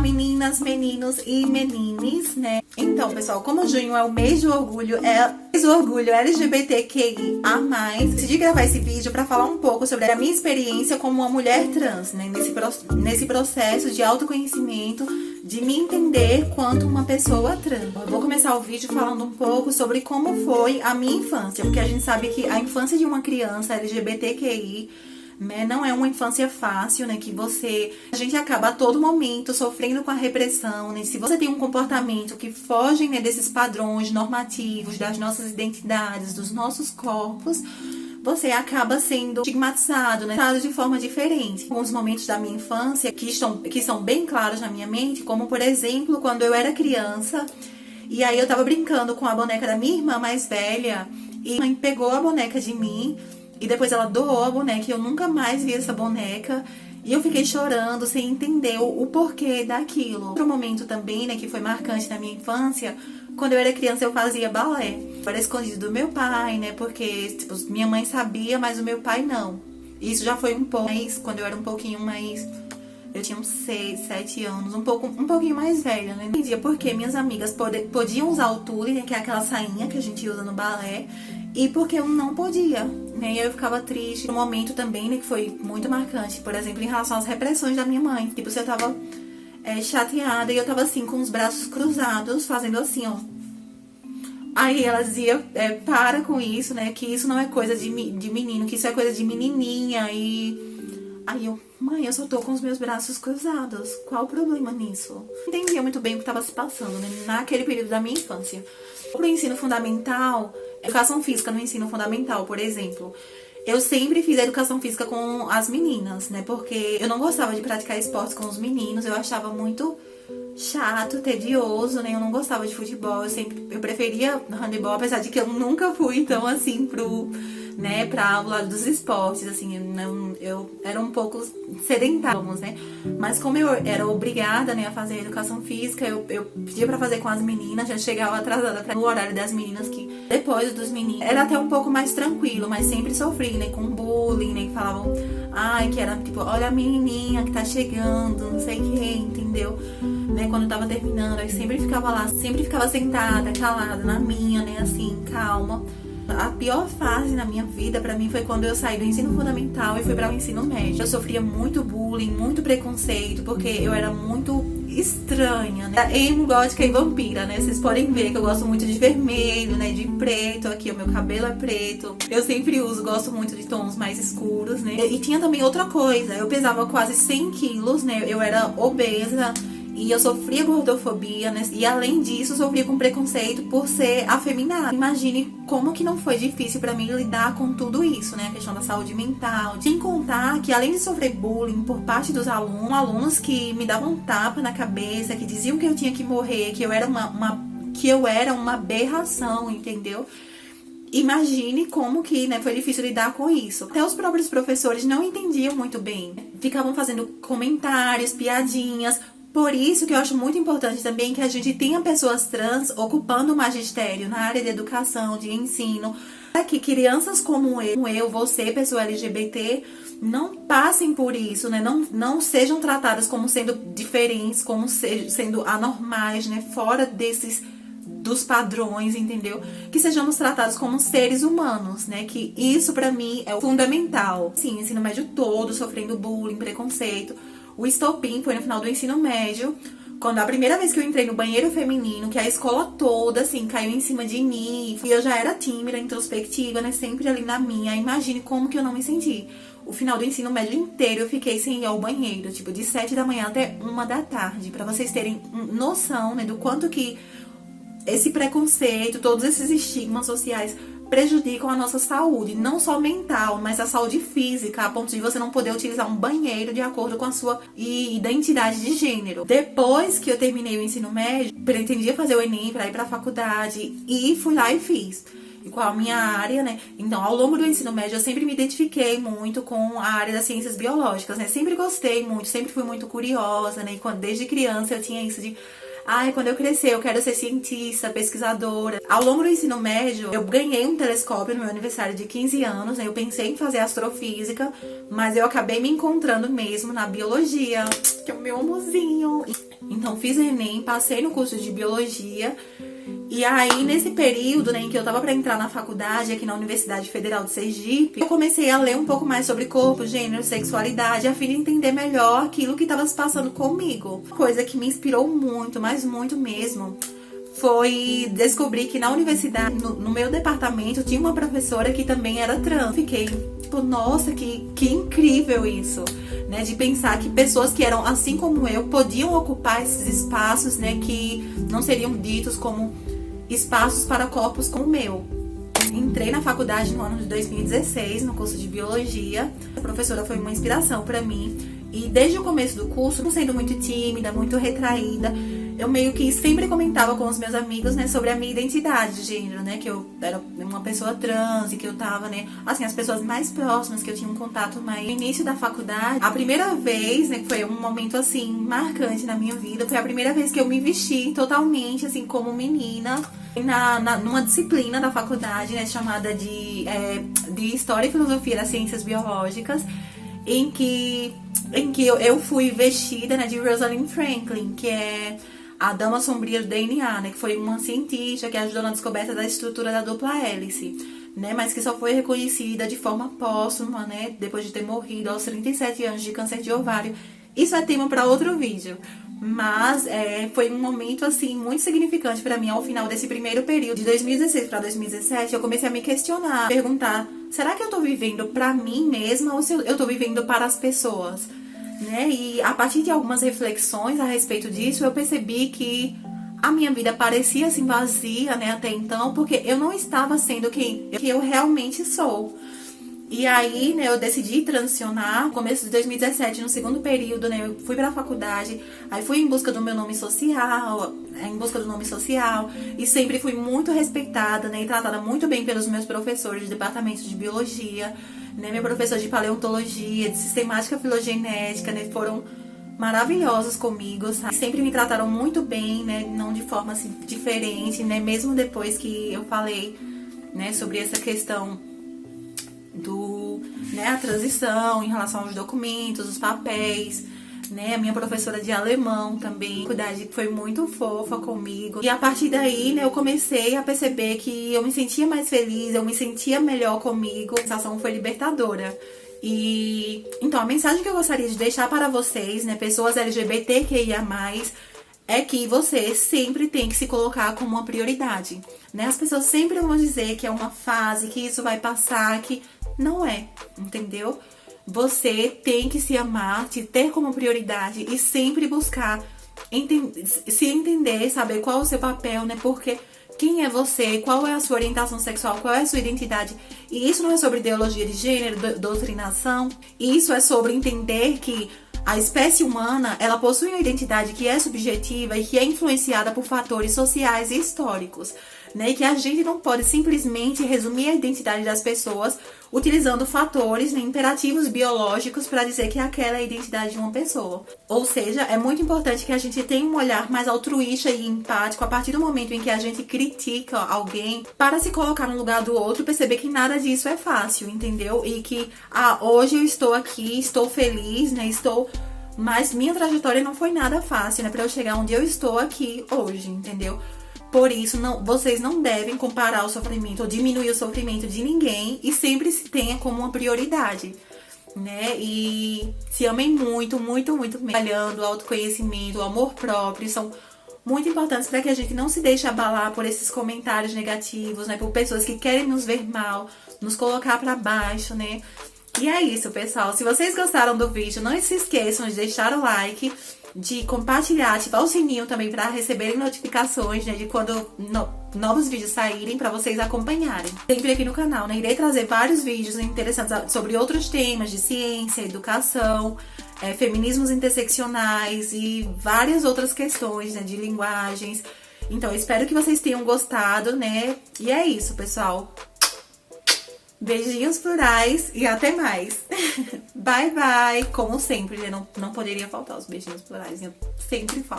meninas, meninos e menines, né? Então, pessoal, como junho é o mês do orgulho, LGBTQIA+, decidi gravar esse vídeo pra falar um pouco sobre a minha experiência como uma mulher trans, né? Nesse processo de autoconhecimento, de me entender quanto uma pessoa trans. Eu vou começar o vídeo falando um pouco sobre como foi a minha infância, porque a gente sabe que a infância de uma criança LGBTQI, né, não é uma infância fácil, né, que a gente acaba a todo momento sofrendo com a repressão, né, se você tem um comportamento que foge, né, desses padrões normativos, das nossas identidades, dos nossos corpos, você acaba sendo estigmatizado, né, tratado de forma diferente. Alguns momentos da minha infância que são bem claros na minha mente, como por exemplo, quando eu era criança, e aí eu tava brincando com a boneca da minha irmã mais velha, e a mãe pegou a boneca de mim, e depois ela doou a boneca e eu nunca mais vi essa boneca. E eu fiquei chorando sem entender o porquê daquilo. Outro momento também, né, que foi marcante na minha infância, quando eu era criança eu fazia balé. Era escondido do meu pai, né, porque tipo, minha mãe sabia, mas o meu pai não. Isso já foi um pouco mais, quando eu era um pouquinho mais... Eu tinha uns 6, 7 anos, um pouquinho mais velha, né? Não entendia porque minhas amigas podiam usar o tule, né, que é aquela sainha que a gente usa no balé, e porque eu não podia, né? E eu ficava triste. Um momento também, né, que foi muito marcante, por exemplo, em relação às repressões da minha mãe. Tipo, você tava chateada e eu tava assim, com os braços cruzados, fazendo assim, ó. Aí ela dizia, para com isso, né, que isso não é coisa de menino, que isso é coisa de menininha, e... Aí eu, mãe, eu só tô com os meus braços cruzados, qual o problema nisso? Não entendia muito bem o que tava se passando, né, naquele período da minha infância. Pro ensino fundamental, educação física no ensino fundamental, por exemplo, eu sempre fiz a educação física com as meninas, né, porque eu não gostava de praticar esportes com os meninos, eu achava muito chato, tedioso, né, eu não gostava de futebol, eu preferia handebol, apesar de que eu nunca fui tão assim pra o lado dos esportes, assim, eu era um pouco sedentária, né, mas como eu era obrigada, né, a fazer educação física, eu pedia pra fazer com as meninas, já chegava atrasada no horário das meninas, que depois dos meninos era até um pouco mais tranquilo, mas sempre sofri, né, com bullying, né, que falavam, ai, que era tipo, olha a menininha que tá chegando, não sei quem, entendeu, né, quando eu tava terminando, eu sempre ficava lá, sempre ficava sentada, calada, na minha, né, assim, calma. A pior fase na minha vida, pra mim, foi quando eu saí do ensino fundamental e fui para o ensino médio. Eu sofria muito bullying, muito preconceito, porque eu era muito estranha, né? Emo, gótica e vampira, né? Vocês podem ver que eu gosto muito de vermelho, né? De preto, aqui o meu cabelo é preto. Eu sempre gosto muito de tons mais escuros, né? E tinha também outra coisa, eu pesava quase 100 quilos, né? Eu era obesa. E eu sofria gordofobia, né? E além disso, sofria com preconceito por ser afeminada. Imagine como que não foi difícil pra mim lidar com tudo isso, né? A questão da saúde mental. Sem contar que além de sofrer bullying por parte dos alunos que me davam tapa na cabeça, que diziam que eu tinha que morrer, que eu era uma aberração, entendeu? Imagine como que, né, foi difícil lidar com isso. Até os próprios professores não entendiam muito bem. Ficavam fazendo comentários, piadinhas. Por isso que eu acho muito importante também que a gente tenha pessoas trans ocupando o magistério na área de educação, de ensino, para que crianças como eu, você, pessoa LGBT, não passem por isso, né? Não sejam tratadas como sendo diferentes, como sendo anormais, né? Fora dos padrões, entendeu? Que sejamos tratados como seres humanos, né? Que isso pra mim é o fundamental. Sim, ensino médio todo, sofrendo bullying, preconceito. O estopim foi no final do ensino médio, quando a primeira vez que eu entrei no banheiro feminino, que a escola toda, assim, caiu em cima de mim. E eu já era tímida, introspectiva, né? Sempre ali na minha. Imagine como que eu não me senti. O final do ensino médio inteiro eu fiquei sem ir ao banheiro, tipo, de 7 da manhã até 1 da tarde. Pra vocês terem noção, né, do quanto que esse preconceito, todos esses estigmas sociais prejudicam a nossa saúde, não só mental, mas a saúde física, a ponto de você não poder utilizar um banheiro de acordo com a sua identidade de gênero. Depois que eu terminei o ensino médio, pretendia fazer o Enem para ir para a faculdade e fui lá e fiz. E qual a minha área, né? Então, ao longo do ensino médio, eu sempre me identifiquei muito com a área das ciências biológicas, né? Sempre gostei muito, sempre fui muito curiosa, né? E desde criança eu tinha isso de Ai, quando eu crescer eu quero ser cientista, pesquisadora. Ao longo do ensino médio, eu ganhei um telescópio no meu aniversário de 15 anos, né? Eu pensei em fazer astrofísica, mas eu acabei me encontrando mesmo na biologia, que é o meu amorzinho. Então fiz Enem, passei no curso de biologia. E aí, nesse período, né, em que eu tava pra entrar na faculdade, aqui na Universidade Federal de Sergipe, eu comecei a ler um pouco mais sobre corpo, gênero, sexualidade, a fim de entender melhor aquilo que tava se passando comigo. Coisa que me inspirou muito, mas muito mesmo, foi descobrir que na universidade, no meu departamento, tinha uma professora que também era trans. Fiquei, tipo, nossa, que incrível isso, né? De pensar que pessoas que eram assim como eu podiam ocupar esses espaços, né? Que não seriam ditos como espaços para corpos como o meu. Entrei na faculdade no ano de 2016, no curso de biologia. A professora foi uma inspiração para mim. E desde o começo do curso, sendo muito tímida, muito retraída, eu meio que sempre comentava com os meus amigos, né, sobre a minha identidade de gênero, né, que eu era uma pessoa trans e que eu tava, né, assim, as pessoas mais próximas que eu tinha um contato mais. No início da faculdade, a primeira vez, né, que foi um momento, assim, marcante na minha vida, foi a primeira vez que eu me vesti totalmente, assim, como menina, numa disciplina da faculdade, né, chamada de História e Filosofia das Ciências Biológicas, em que eu fui vestida, né, de Rosalind Franklin, que é a Dama Sombria do DNA, né, que foi uma cientista que ajudou na descoberta da estrutura da dupla hélice, né, mas que só foi reconhecida de forma póstuma, né, depois de ter morrido aos 37 anos de câncer de ovário. Isso é tema para outro vídeo. Mas foi um momento, assim, muito significante para mim. Ao final desse primeiro período, de 2016 para 2017, eu comecei a me questionar, perguntar: será que eu tô vivendo para mim mesma ou se eu tô vivendo para as pessoas? Né? E a partir de algumas reflexões a respeito disso, eu percebi que a minha vida parecia assim vazia, né, até então, porque eu não estava sendo quem eu realmente sou. E aí, né, eu decidi transicionar no começo de 2017, no segundo período, né, eu fui pra faculdade, aí fui em busca do meu nome social, e sempre fui muito respeitada, né, e tratada muito bem pelos meus professores de departamento de biologia, né, meu professor de paleontologia, de sistemática filogenética, né, foram maravilhosos comigo, sabe? Sempre me trataram muito bem, né, não de forma assim diferente, né, mesmo depois que eu falei, né, sobre essa questão a transição em relação aos documentos, os papéis, né, a minha professora de alemão também, foi muito fofa comigo. E a partir daí, né, eu comecei a perceber que eu me sentia mais feliz, eu me sentia melhor comigo. A sensação foi libertadora. E então a mensagem que eu gostaria de deixar para vocês, né, pessoas LGBTQIA+, é que você sempre tem que se colocar como uma prioridade, né? As pessoas sempre vão dizer que é uma fase, que isso vai passar, que não é, entendeu? Você tem que se amar, te ter como prioridade e sempre buscar se entender, saber qual é o seu papel, né? Porque quem é você, qual é a sua orientação sexual, qual é a sua identidade. E isso não é sobre ideologia de gênero, doutrinação. Isso é sobre entender que a espécie humana, ela possui uma identidade que é subjetiva e que é influenciada por fatores sociais e históricos, né? E que a gente não pode simplesmente resumir a identidade das pessoas utilizando fatores, né, imperativos biológicos para dizer que aquela é a identidade de uma pessoa. Ou seja, é muito importante que a gente tenha um olhar mais altruísta e empático a partir do momento em que a gente critica alguém, para se colocar no lugar do outro e perceber que nada disso é fácil, entendeu? E que, hoje eu estou aqui, estou feliz, né, mas minha trajetória não foi nada fácil, né, para eu chegar onde eu estou aqui hoje, entendeu? Por isso, vocês não devem comparar o sofrimento ou diminuir o sofrimento de ninguém e sempre se tenha como uma prioridade, né? E se amem muito, muito, muito, trabalhando o autoconhecimento, o amor próprio, são muito importantes para que a gente não se deixe abalar por esses comentários negativos, né? Por pessoas que querem nos ver mal, nos colocar para baixo, né? E é isso, pessoal. Se vocês gostaram do vídeo, não se esqueçam de deixar o like, de compartilhar, ativar o sininho também para receberem notificações, né, de quando novos vídeos saírem, para vocês acompanharem. Sempre aqui no canal, né, irei trazer vários vídeos interessantes sobre outros temas de ciência, educação, feminismos interseccionais e várias outras questões, né, de linguagens. Então, eu espero que vocês tenham gostado, né, e é isso, pessoal. Beijinhos plurais e até mais. Bye, bye. Como sempre, né? Não poderia faltar os beijinhos plurais. Eu sempre falo.